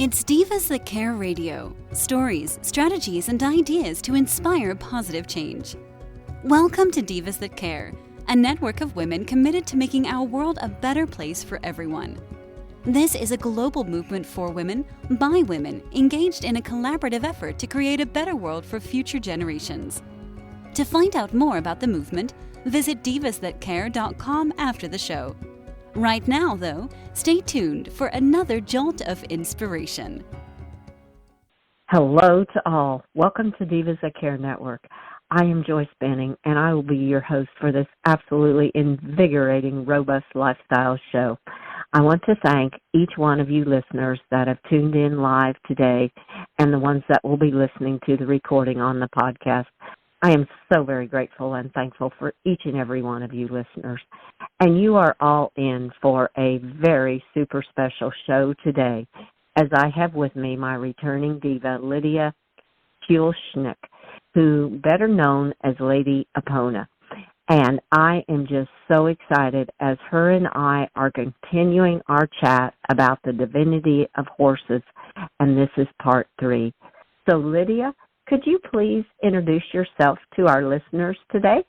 It's Divas That Care Radio. Stories, strategies, and ideas to inspire positive change. Welcome to Divas That Care, a network of women committed to making our world a better place for everyone. This is a global movement for women, by women, engaged in a collaborative effort to create a better world for future generations. To find out more about the movement, visit divasthatcare.com after the show. Right now, though, stay tuned for another jolt of inspiration. Hello to all. Welcome to Divas That Care Network. I am Joyce Benning, and I will be your host for this absolutely invigorating, robust lifestyle show. I want to thank each one of you listeners that have tuned in live today and the ones that will be listening to the recording on the podcast. I am so very grateful and thankful for each and every one of you listeners. And you are all in for a very super special show today, as I have with me my returning diva, Lidia Kuleshnyk, who better known as Lady Apona. And I am just so excited as her and I are continuing our chat about the divinity of horses, and this is part 3. So Lidia, could you please introduce yourself to our listeners today?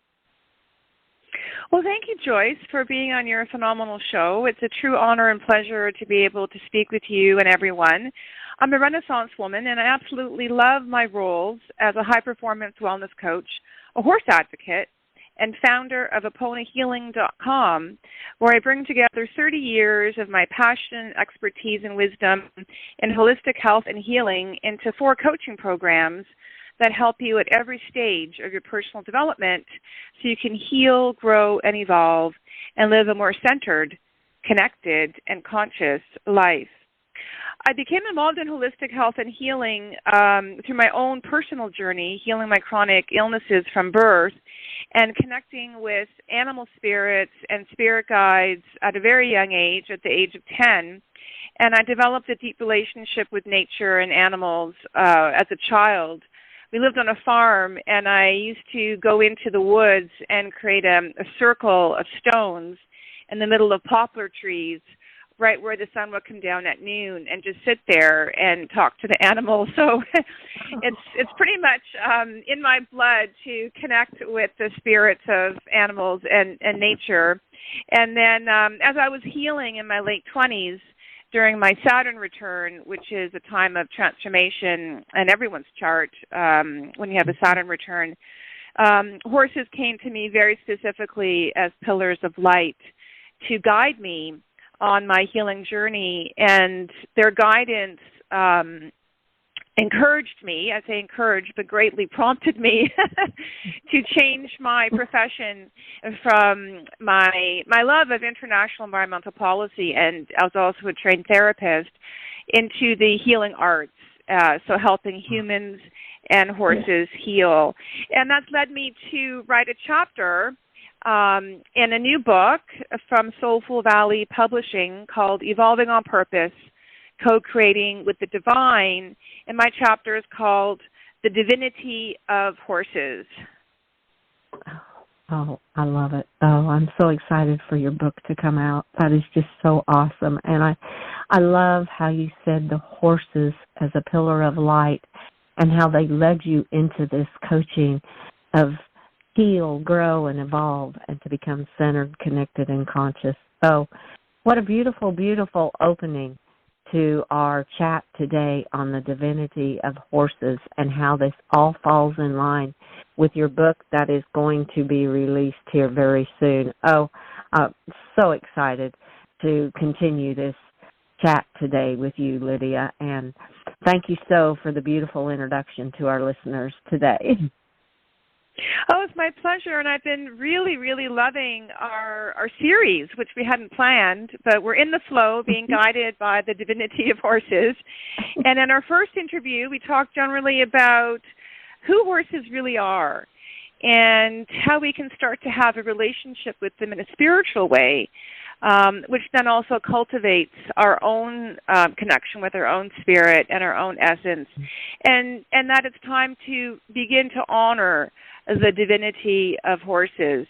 Well, thank you, Joyce, for being on your phenomenal show. It's a true honor and pleasure to be able to speak with you and everyone. I'm a Renaissance woman, and I absolutely love my roles as a high-performance wellness coach, a horse advocate, and founder of AponaHealing.com, where I bring together 30 years of my passion, expertise, and wisdom in holistic health and healing into 4 coaching programs that help you at every stage of your personal development so you can heal, grow, and evolve and live a more centered, connected, and conscious life. I became involved in holistic health and healing through my own personal journey, healing my chronic illnesses from birth and connecting with animal spirits and spirit guides at a very young age, at the age of 10. And I developed a deep relationship with nature and animals as a child. We lived on a farm, and I used to go into the woods and create a circle of stones in the middle of poplar trees, right where the sun would come down at noon, and just sit there and talk to the animals. So it's pretty much in my blood to connect with the spirits of animals and nature. And then as I was healing in my late 20s, during my Saturn return, which is a time of transformation in everyone's chart when you have a Saturn return, horses came to me very specifically as pillars of light to guide me on my healing journey, and their guidance encouraged me, I say encouraged, but greatly prompted me to change my profession from my love of international environmental policy, and I was also a trained therapist, into the healing arts, so helping humans and horses heal. And that's led me to write a chapter in a new book from Soulful Valley Publishing called Evolving on Purpose, Co-Creating with the Divine, and my chapter is called The Divinity of Horses. Oh, I love it. Oh, I'm so excited for your book to come out. That is just so awesome. And I love how you said the horses as a pillar of light and how they led you into this coaching of heal, grow, and evolve, and to become centered, connected, and conscious. So what a beautiful, beautiful opening to our chat today on the divinity of horses and how this all falls in line with your book that is going to be released here very soon. Oh, so excited to continue this chat today with you, Lidia, and thank you so for the beautiful introduction to our listeners today. Oh, it's my pleasure, and I've been really, really loving our series, which we hadn't planned, but we're in the flow, being guided by the divinity of horses. And in our first interview, we talked generally about who horses really are and how we can start to have a relationship with them in a spiritual way, which then also cultivates our own connection with our own spirit and our own essence, and that it's time to begin to honor the divinity of horses.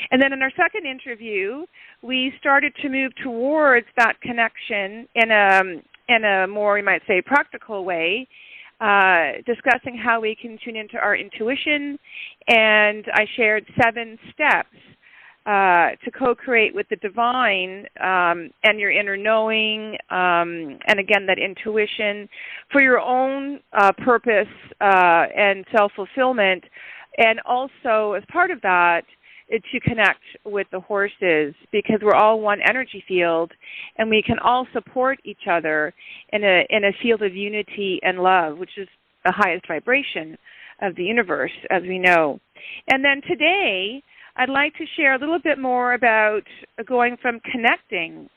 And then in our second interview, we started to move towards that connection in in a more, you might say, practical way, discussing how we can tune into our intuition, and I shared 7 steps to co-create with the divine and your inner knowing, and again, that intuition for your own purpose and self-fulfillment, and also as part of that, to connect with the horses, because we're all one energy field, and we can all support each other in a field of unity and love, which is the highest vibration of the universe, as we know. And then today, I'd like to share a little bit more about going from connecting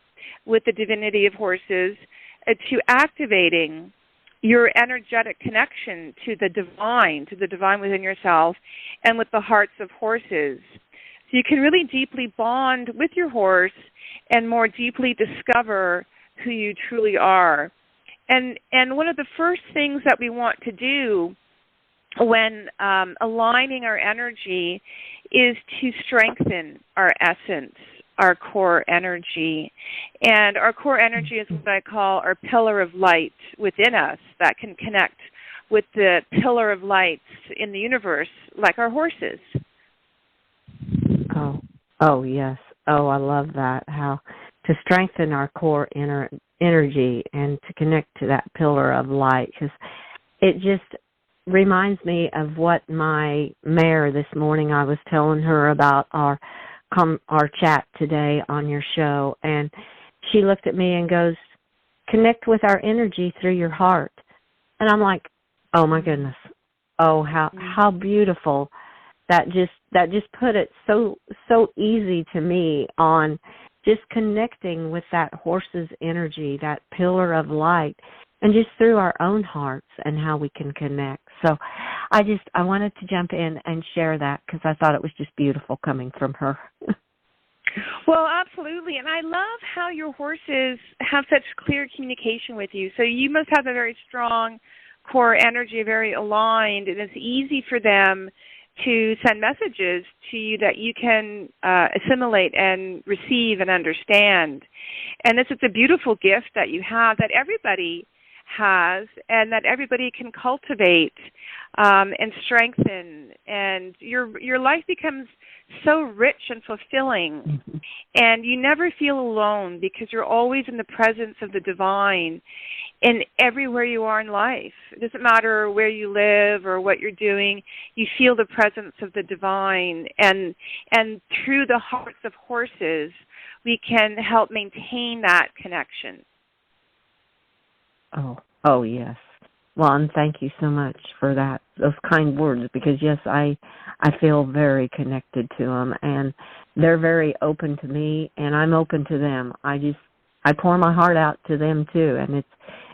with the divinity of horses to activating your energetic connection to the divine within yourself, and with the hearts of horses. So you can really deeply bond with your horse and more deeply discover who you truly are. And one of the first things that we want to do when aligning our energy is to strengthen our essence, our core energy. And our core energy is what I call our pillar of light within us that can connect with the pillar of lights in the universe, like our horses. Oh, yes. Oh, I love that. How to strengthen our core energy and to connect to that pillar of light, because it just reminds me of what my mare this morning, I was telling her about our chat today on your show, and she looked at me and goes, connect with our energy through your heart. And I'm like, oh my goodness. Oh, how beautiful. That just put it so easy to me on just connecting with that horse's energy, that pillar of light, and just through our own hearts and how we can connect. So I wanted to jump in and share that because I thought it was just beautiful coming from her. Well, absolutely. And I love how your horses have such clear communication with you. So you must have a very strong core energy, very aligned, and it's easy for them to send messages to you that you can assimilate and receive and understand. And it's a beautiful gift that you have, that everybody has, and that everybody can cultivate and strengthen. And your life becomes so rich and fulfilling. Mm-hmm. And you never feel alone because you're always in the presence of the divine in everywhere you are in life. It doesn't matter where you live or what you're doing, you feel the presence of the divine. And through the hearts of horses, we can help maintain that connection. Oh, yes. Well, and thank you so much for those kind words, because, yes, I feel very connected to them, and they're very open to me, and I'm open to them. I pour my heart out to them, too, and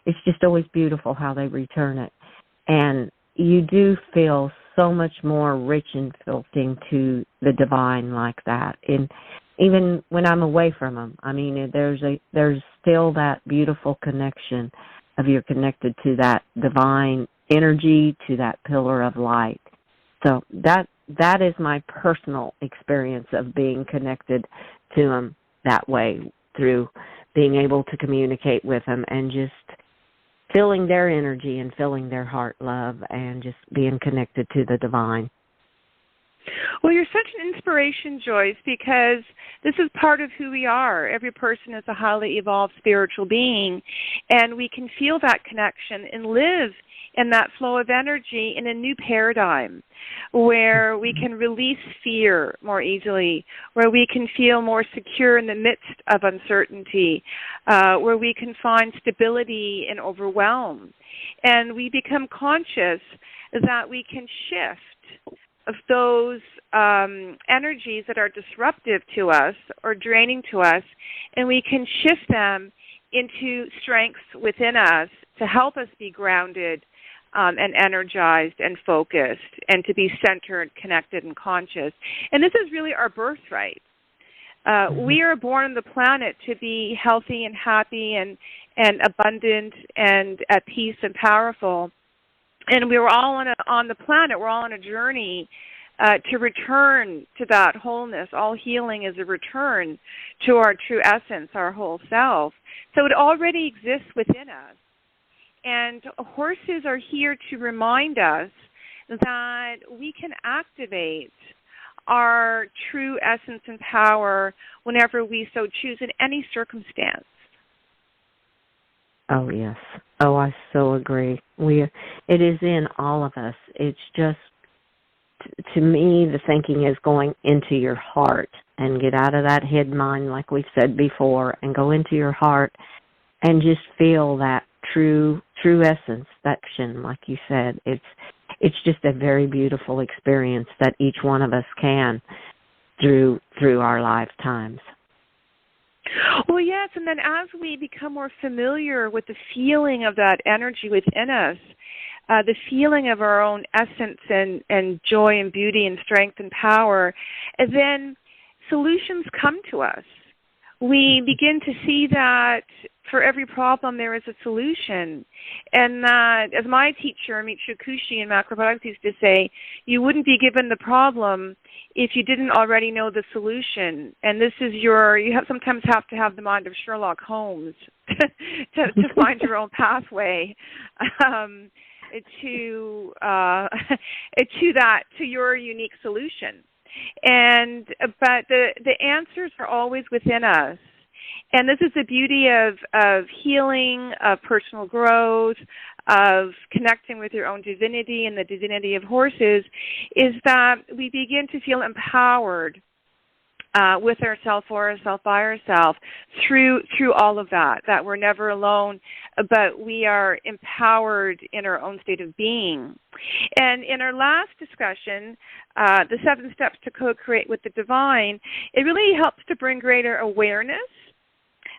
it's just always beautiful how they return it. And you do feel so much more rich and filtering to the divine like that. And even when I'm away from them, I mean, there's still that beautiful connection of you're connected to that divine energy, to that pillar of light. So that is my personal experience of being connected to them that way, through being able to communicate with them and just feeling their energy and feeling their heart love and just being connected to the divine. Well, you're such an inspiration, Joyce, because this is part of who we are. Every person is a highly evolved spiritual being, and we can feel that connection and live in that flow of energy in a new paradigm where we can release fear more easily, where we can feel more secure in the midst of uncertainty, where we can find stability in overwhelm. And we become conscious that we can shift of those energies that are disruptive to us or draining to us, and we can shift them into strengths within us to help us be grounded and energized and focused, and to be centered, connected, and conscious. And this is really our birthright. We are born on the planet to be healthy and happy and abundant and at peace and powerful. And we were all on the planet. We're all on a journey to return to that wholeness. All healing is a return to our true essence, our whole self. So it already exists within us. And horses are here to remind us that we can activate our true essence and power whenever we so choose in any circumstance. Oh, yes. Oh, I so agree. It is in all of us. It's just, to me, the thinking is going into your heart and get out of that head mind, like we've said before, and go into your heart and just feel that true essence, that action, like you said. It's just a very beautiful experience that each one of us can through our lifetimes. Well, yes, and then as we become more familiar with the feeling of that energy within us, the feeling of our own essence and joy and beauty and strength and power, and then solutions come to us. We begin to see that for every problem there is a solution, and that, as my teacher, Michio Kushi in macrobiotics used to say, you wouldn't be given the problem if you didn't already know the solution. And this is sometimes have to have the mind of Sherlock Holmes to find your own pathway to your unique solution. But the answers are always within us. And this is the beauty of healing, of personal growth, of connecting with your own divinity and the divinity of horses, is that we begin to feel empowered with ourself, for ourself, by ourselves, through all of that we're never alone, but we are empowered in our own state of being. And in our last discussion, the 7 steps to co-create with the divine, it really helps to bring greater awareness,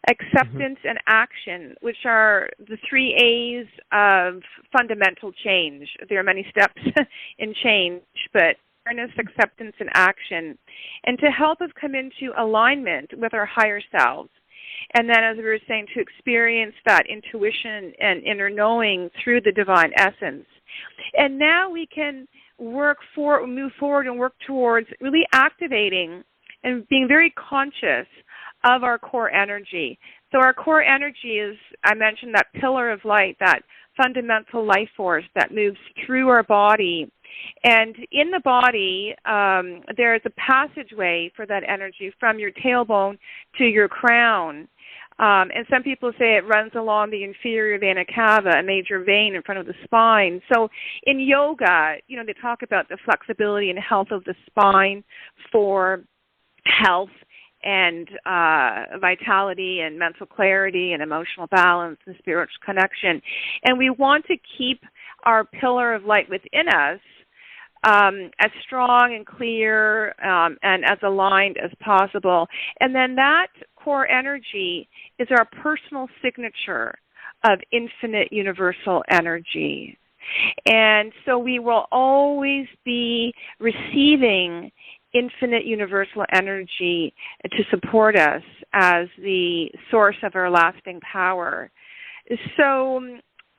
acceptance, and action, which are the 3 A's of fundamental change. There are many steps in change, but awareness, acceptance, and action, and to help us come into alignment with our higher selves. And then, as we were saying, to experience that intuition and inner knowing through the divine essence. And now we can move forward and work towards really activating and being very conscious of our core energy. So our core energy is, I mentioned, that pillar of light, that fundamental life force that moves through our body. And in the body, there is a passageway for that energy from your tailbone to your crown. And some people say it runs along the inferior vena cava, a major vein in front of the spine. So in yoga, they talk about the flexibility and health of the spine for health and vitality and mental clarity and emotional balance and spiritual connection. And we want to keep our pillar of light within us as strong and clear and as aligned as possible. And then that core energy is our personal signature of infinite universal energy. And so we will always be receiving infinite universal energy to support us as the source of our lasting power. So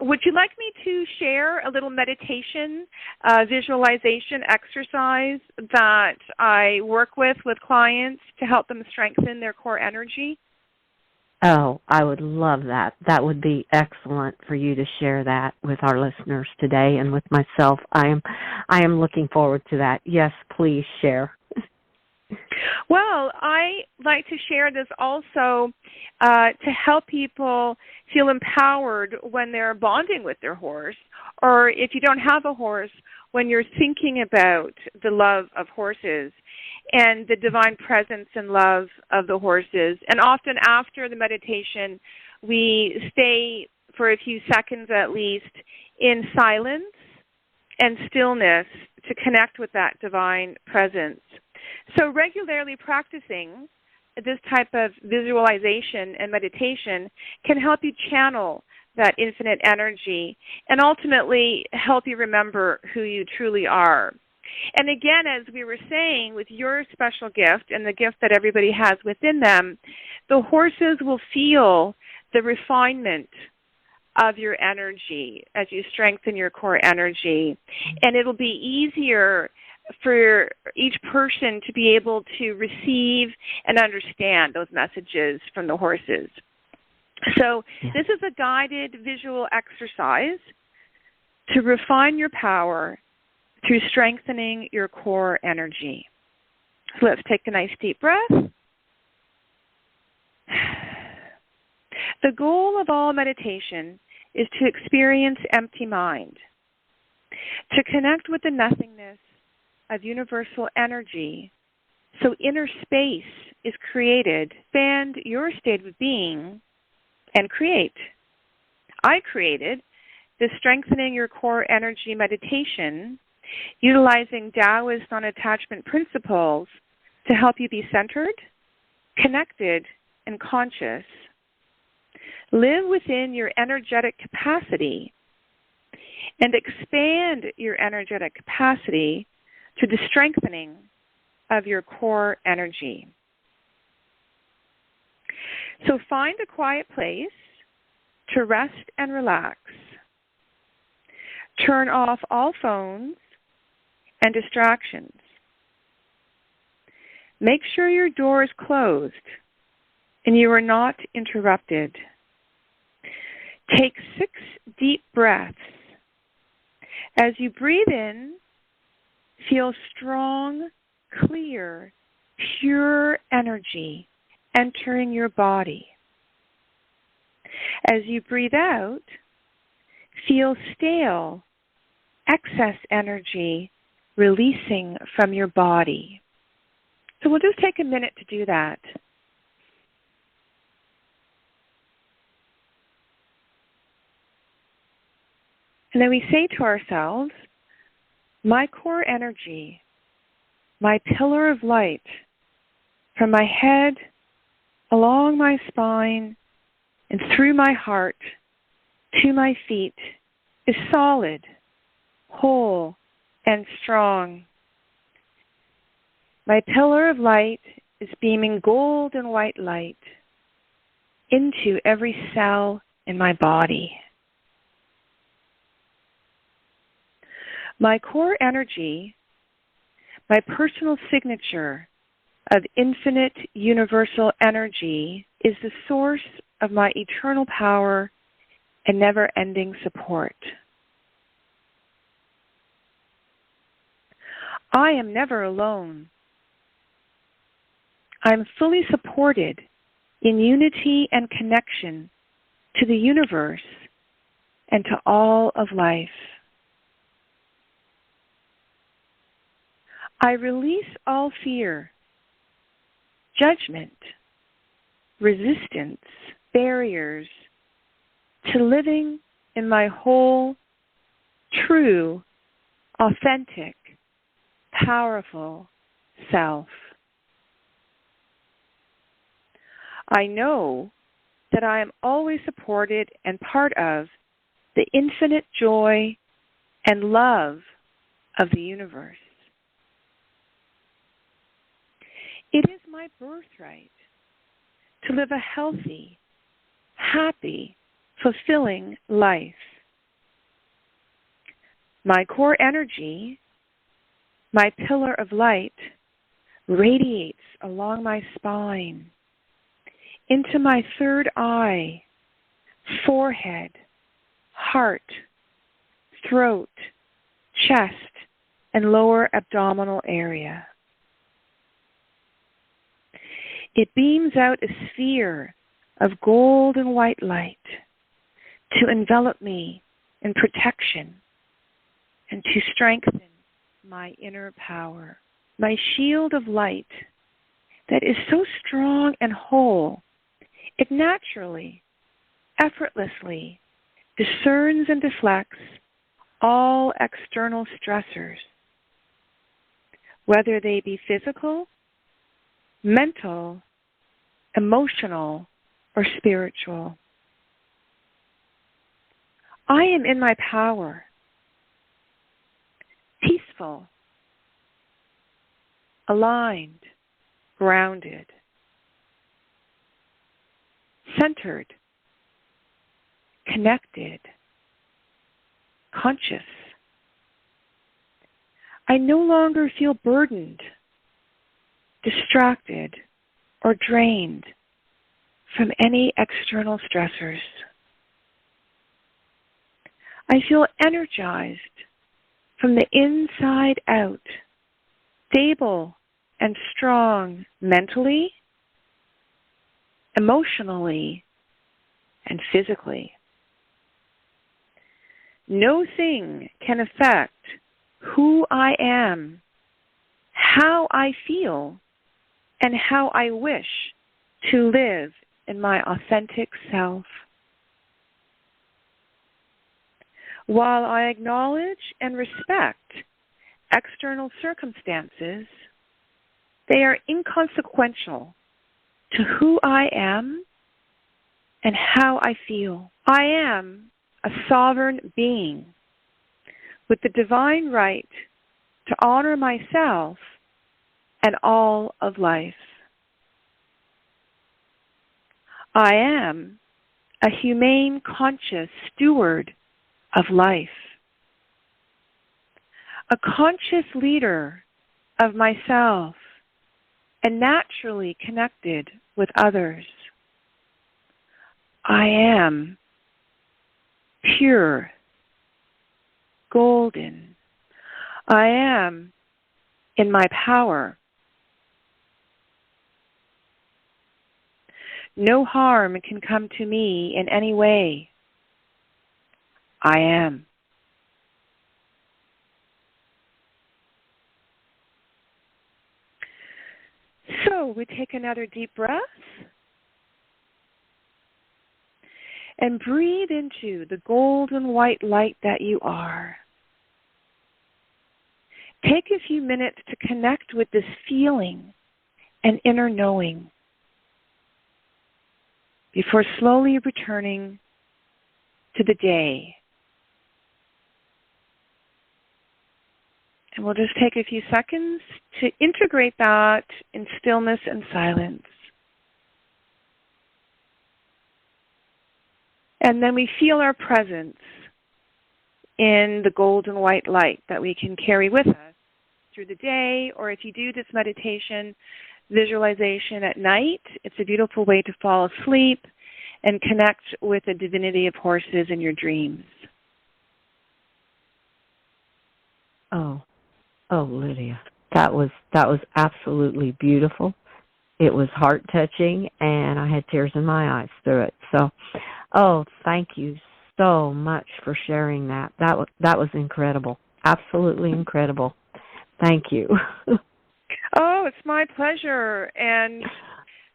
would you like me to share a little meditation, visualization exercise that I work with clients to help them strengthen their core energy? Oh, I would love that. That would be excellent for you to share that with our listeners today and with myself. I am looking forward to that. Yes, please share. Well, I like to share this also to help people feel empowered when they're bonding with their horse, or if you don't have a horse, when you're thinking about the love of horses and the divine presence and love of the horses. And often after the meditation, we stay for a few seconds at least in silence and stillness to connect with that divine presence. So regularly practicing this type of visualization and meditation can help you channel that infinite energy and ultimately help you remember who you truly are. And again, as we were saying, with your special gift and the gift that everybody has within them, the horses will feel the refinement of your energy as you strengthen your core energy. And it'll be easier for each person to be able to receive and understand those messages from the horses. So this is a guided visual exercise to refine your power through strengthening your core energy. So let's take a nice deep breath. The goal of all meditation is to experience empty mind, to connect with the nothingness of universal energy, so inner space is created. Expand your state of being and create. I created the Strengthening Your Core Energy meditation utilizing Taoist non-attachment principles to help you be centered, connected, and conscious. Live within your energetic capacity and expand your energetic capacity through the strengthening of your core energy. So find a quiet place to rest and relax. Turn off all phones and distractions. Make sure your door is closed and you are not interrupted. Take 6 deep breaths. As you breathe in, feel strong, clear, pure energy entering your body. As you breathe out, feel stale, excess energy releasing from your body. So we'll just take a minute to do that. And then we say to ourselves, my core energy, my pillar of light, from my head, along my spine, and through my heart, to my feet, is solid, whole, and strong. My pillar of light is beaming gold and white light into every cell in my body. My core energy, my personal signature of infinite universal energy, is the source of my eternal power and never-ending support. I am never alone. I am fully supported in unity and connection to the universe and to all of life. I release all fear, judgment, resistance, barriers to living in my whole, true, authentic, powerful self. I know that I am always supported and part of the infinite joy and love of the universe. It is my birthright to live a healthy, happy, fulfilling life. My core energy, my pillar of light, radiates along my spine, into my third eye, forehead, heart, throat, chest, and lower abdominal area. It beams out a sphere of gold and white light to envelop me in protection and to strengthen my inner power. My shield of light that is so strong and whole, it naturally, effortlessly discerns and deflects all external stressors, whether they be physical, mental, emotional, or spiritual. I am in my power, peaceful, aligned, grounded, centered, connected, conscious. I no longer feel burdened, distracted, or drained from any external stressors. I feel energized from the inside out, stable and strong mentally, emotionally, and physically. No thing can affect who I am, how I feel, and how I wish to live in my authentic self. While I acknowledge and respect external circumstances, they are inconsequential to who I am and how I feel. I am a sovereign being with the divine right to honor myself and all of life. I am a humane, conscious steward of life, a conscious leader of myself, and naturally connected with others. I am pure, golden. I am in my power. No harm can come to me in any way. I am. So we take another deep breath and breathe into the golden white light that you are. Take a few minutes to connect with this feeling and inner knowing before slowly returning to the day. And we'll just take a few seconds to integrate that in stillness and silence. And then we feel our presence in the golden white light that we can carry with us through the day, or if you do this meditation visualization at night, it's a beautiful way to fall asleep and connect with the divinity of horses in your dreams. Oh, Lydia, that was absolutely beautiful. It was heart-touching, and I had tears in my eyes through it. So, thank you so much for sharing that. That was incredible, absolutely incredible. Thank you. Oh, it's my pleasure. And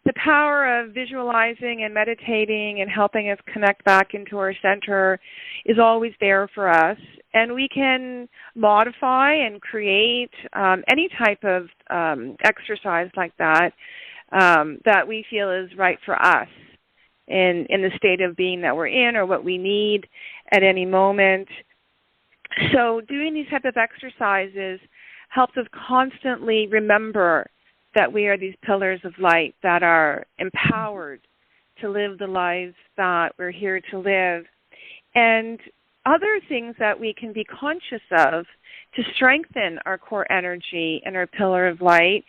the power of visualizing and meditating and helping us connect back into our center is always there for us. And we can modify and create any type of exercise like that that we feel is right for us in the state of being that we're in or what we need at any moment. So doing these type of exercises helps us constantly remember that we are these pillars of light that are empowered to live the lives that we're here to live. And other things that we can be conscious of to strengthen our core energy and our pillar of light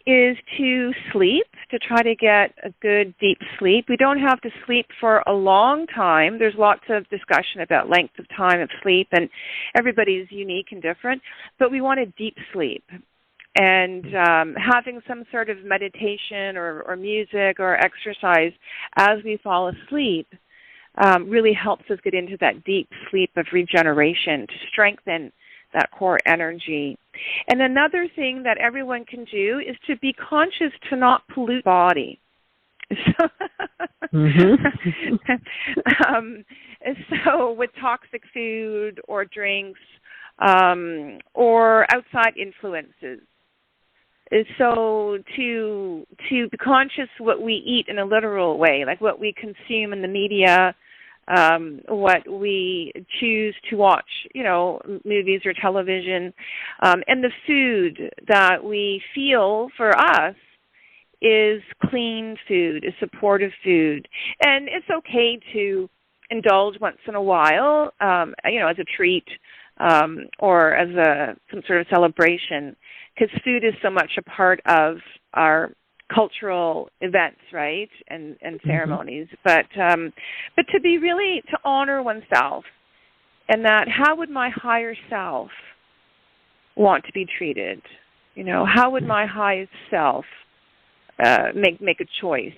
is to sleep, to try to get a good deep sleep. We don't have to sleep for a long time. There's lots of discussion about length of time of sleep, and everybody's unique and different, but we want a deep sleep. And having some sort of meditation or music or exercise as we fall asleep really helps us get into that deep sleep of regeneration to strengthen that core energy. And another thing that everyone can do is to be conscious to not pollute the body. So with toxic food or drinks or outside influences. So to be conscious what we eat in a literal way, like what we consume in the media, what we choose to watch, movies or television, and the food that we feel for us is clean food, is supportive food. And it's okay to indulge once in a while, as a treat, or as some sort of celebration, because food is so much a part of our cultural events, right, and ceremonies. But to be really, to honor oneself, and that how would my higher self want to be treated? You know, how would my highest self make a choice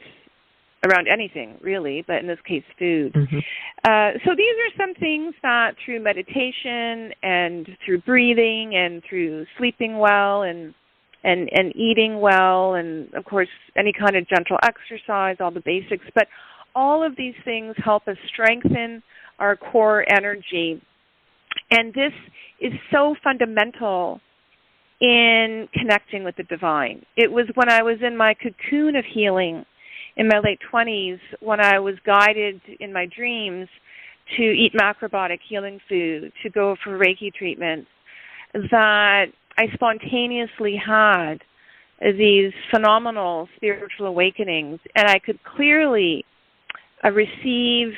around anything, really, but in this case, food. So these are some things that through meditation and through breathing and through sleeping well and eating well, and of course any kind of gentle exercise, all the basics, but all of these things help us strengthen our core energy. And this is so fundamental in connecting with the divine. It was when I was in my cocoon of healing in my late 20s, when I was guided in my dreams to eat macrobiotic healing food, to go for Reiki treatments, that I spontaneously had these phenomenal spiritual awakenings, and I could clearly receive,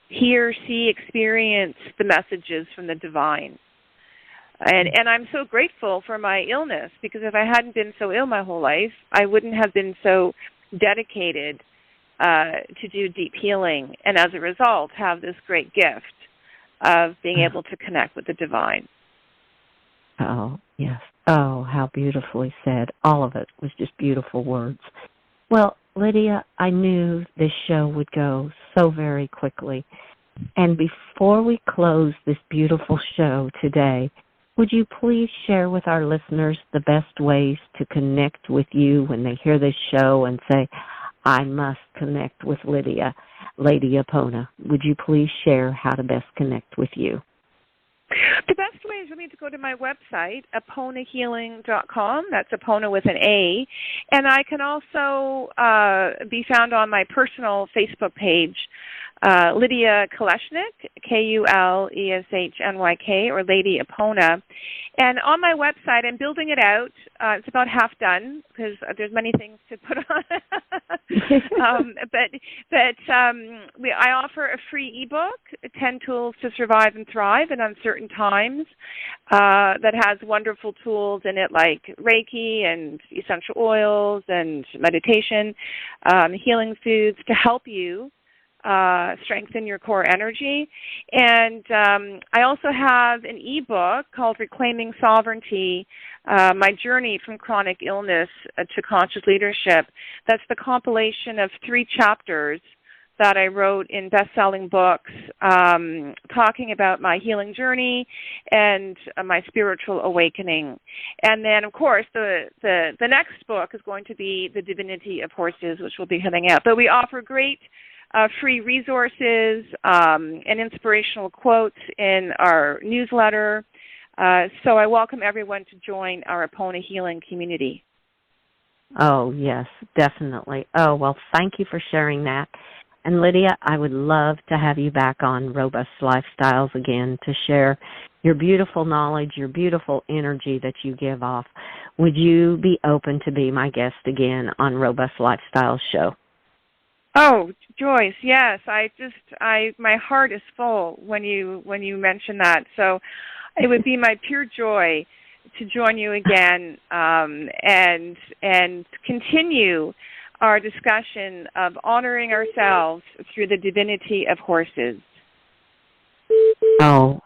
hear, see, experience the messages from the divine. And I'm so grateful for my illness, because if I hadn't been so ill my whole life, I wouldn't have been so dedicated to do deep healing, and as a result have this great gift of being able to connect with the divine. Oh, yes. Oh, how beautifully said. All of it was just beautiful words. Well, Lidia, I knew this show would go so very quickly. And before we close this beautiful show today, would you please share with our listeners the best ways to connect with you when they hear this show and say, I must connect with Lidia, Lady Apona? Would you please share how to best connect with you? The best way is really to go to my website, aponahealing.com. That's Apona with an A. And I can also be found on my personal Facebook page, Lidia Kuleshnyk, Kuleshnyk, or Lady Apona. And on my website, I'm building it out. It's about half done, because there's many things to put on. I offer a free ebook, 10 Tools to Survive and Thrive in Uncertain Times, that has wonderful tools in it like Reiki and essential oils and meditation, healing foods to help you strengthen your core energy. And I also have an ebook called Reclaiming Sovereignty, My Journey from Chronic Illness to Conscious Leadership. That's the compilation of 3 chapters that I wrote in best-selling books, talking about my healing journey and my spiritual awakening. And then, of course, the next book is going to be The Divinity of Horses, which will be coming out. But we offer great free resources and inspirational quotes in our newsletter. So I welcome everyone to join our Apona Healing community. Oh, yes, definitely. Oh, well, thank you for sharing that. And Lidia, I would love to have you back on Robust Lifestyles again to share your beautiful knowledge, your beautiful energy that you give off. Would you be open to be my guest again on Robust Lifestyles show? Oh, Joyce, yes. My heart is full when you mention that. So it would be my pure joy to join you again and continue our discussion of honoring ourselves through the divinity of horses. Oh,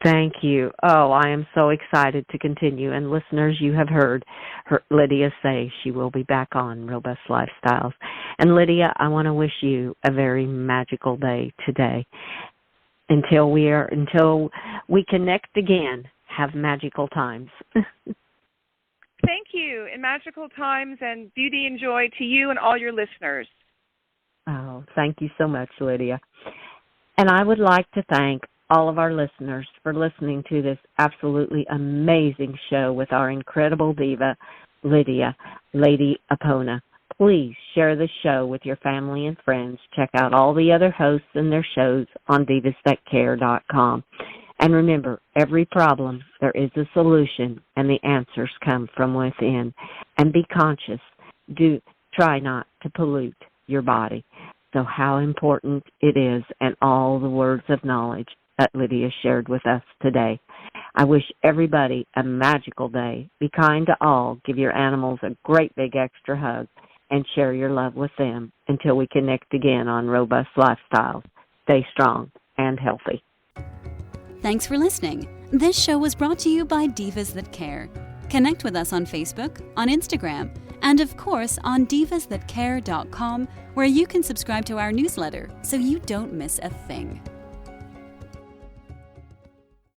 thank you. Oh, I am so excited to continue. And listeners, you have heard Lidia say she will be back on Robust Lifestyles. And Lidia, I want to wish you a very magical day today. Until we connect again, have magical times. Thank you, and magical times, and beauty and joy to you and all your listeners. Oh, thank you so much, Lidia. And I would like to thank all of our listeners for listening to this absolutely amazing show with our incredible diva, Lidia, Lady Apona. Please share the show with your family and friends. Check out all the other hosts and their shows on divas.care.com. And remember, every problem, there is a solution, and the answers come from within. And be conscious. Try not to pollute your body. So how important it is, and all the words of knowledge that Lidia shared with us today. I wish everybody a magical day. Be kind to all. Give your animals a great big extra hug and share your love with them until we connect again on Robust Lifestyles. Stay strong and healthy. Thanks for listening. This show was brought to you by Divas That Care. Connect with us on Facebook, on Instagram, and of course on divasthatcare.com, where you can subscribe to our newsletter so you don't miss a thing.